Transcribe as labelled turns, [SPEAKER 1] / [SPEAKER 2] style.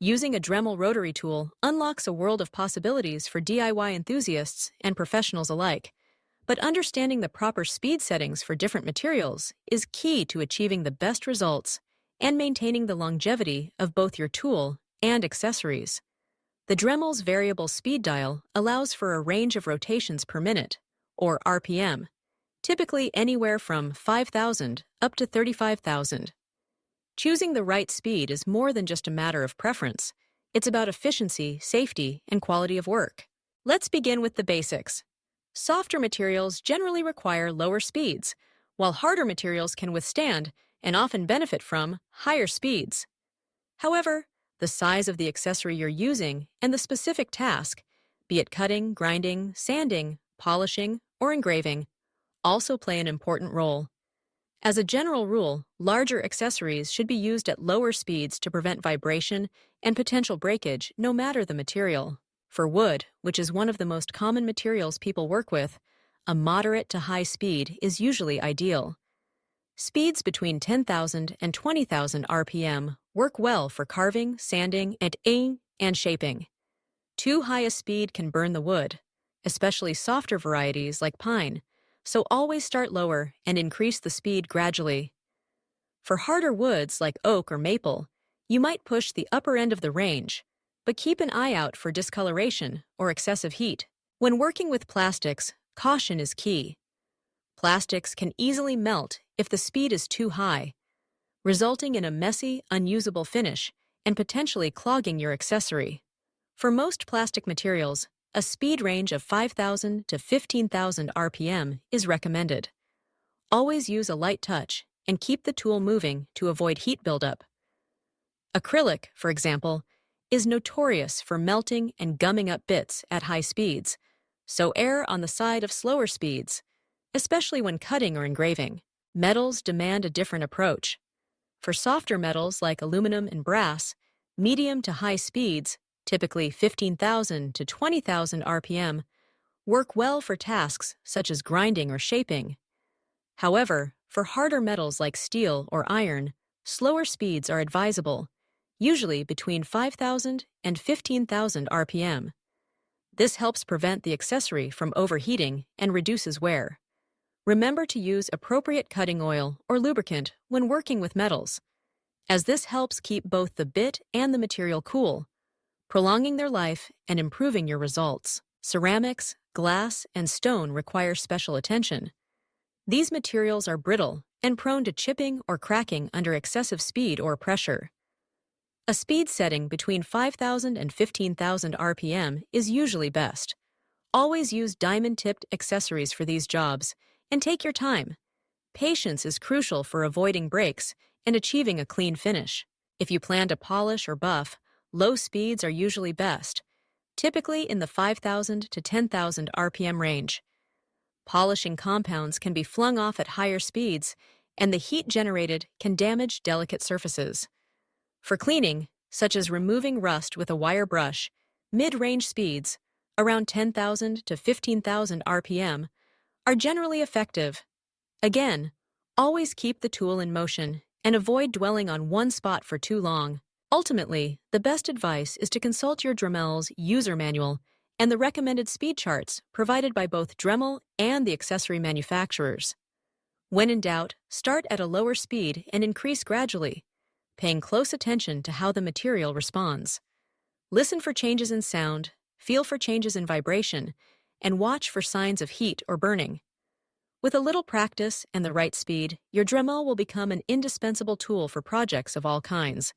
[SPEAKER 1] Using a Dremel rotary tool unlocks a world of possibilities for DIY enthusiasts and professionals alike. But understanding the proper speed settings for different materials is key to achieving the best results and maintaining the longevity of both your tool and accessories. The Dremel's variable speed dial allows for a range of rotations per minute, or RPM, typically anywhere from 5,000 up to 35,000. Choosing the right speed is more than just a matter of preference. It's about efficiency, safety, and quality of work. Let's begin with the basics. Softer materials generally require lower speeds, while harder materials can withstand and often benefit from higher speeds. However, the size of the accessory you're using and the specific task, be it cutting, grinding, sanding, polishing, or engraving, also play an important role. As a general rule, larger accessories should be used at lower speeds to prevent vibration and potential breakage, no matter the material. For wood, which is one of the most common materials people work with, a moderate to high speed is usually ideal. Speeds between 10,000 and 20,000 RPM work well for carving, sanding, and shaping. Too high a speed can burn the wood, especially softer varieties like pine, so always start lower and increase the speed gradually. For harder woods like oak or maple, you might push the upper end of the range, but keep an eye out for discoloration or excessive heat. When working with plastics, caution is key. Plastics can easily melt if the speed is too high, resulting in a messy, unusable finish and potentially clogging your accessory. For most plastic materials, a speed range of 5,000 to 15,000 RPM is recommended. Always use a light touch and keep the tool moving to avoid heat buildup. Acrylic, for example, is notorious for melting and gumming up bits at high speeds, so err on the side of slower speeds, especially when cutting or engraving. Metals demand a different approach. For softer metals like aluminum and brass, medium to high speeds, typically 15,000 to 20,000 RPM, work well for tasks such as grinding or shaping. However, for harder metals like steel or iron, slower speeds are advisable, usually between 5,000 and 15,000 RPM. This helps prevent the accessory from overheating and reduces wear. Remember to use appropriate cutting oil or lubricant when working with metals, as this helps keep both the bit and the material cool, prolonging their life and improving your results. Ceramics, glass, and stone require special attention. These materials are brittle and prone to chipping or cracking under excessive speed or pressure. A speed setting between 5,000 and 15,000 RPM is usually best. Always use diamond-tipped accessories for these jobs, and take your time. Patience is crucial for avoiding breaks and achieving a clean finish. If you plan to polish or buff, low speeds are usually best, typically in the 5,000 to 10,000 RPM range. Polishing compounds can be flung off at higher speeds, and the heat generated can damage delicate surfaces. For cleaning, such as removing rust with a wire brush, mid-range speeds, around 10,000 to 15,000 RPM, are generally effective. Again, always keep the tool in motion and avoid dwelling on one spot for too long. Ultimately, the best advice is to consult your Dremel's user manual and the recommended speed charts provided by both Dremel and the accessory manufacturers. When in doubt, start at a lower speed and increase gradually, paying close attention to how the material responds. Listen for changes in sound, feel for changes in vibration, and watch for signs of heat or burning. With a little practice and the right speed, your Dremel will become an indispensable tool for projects of all kinds.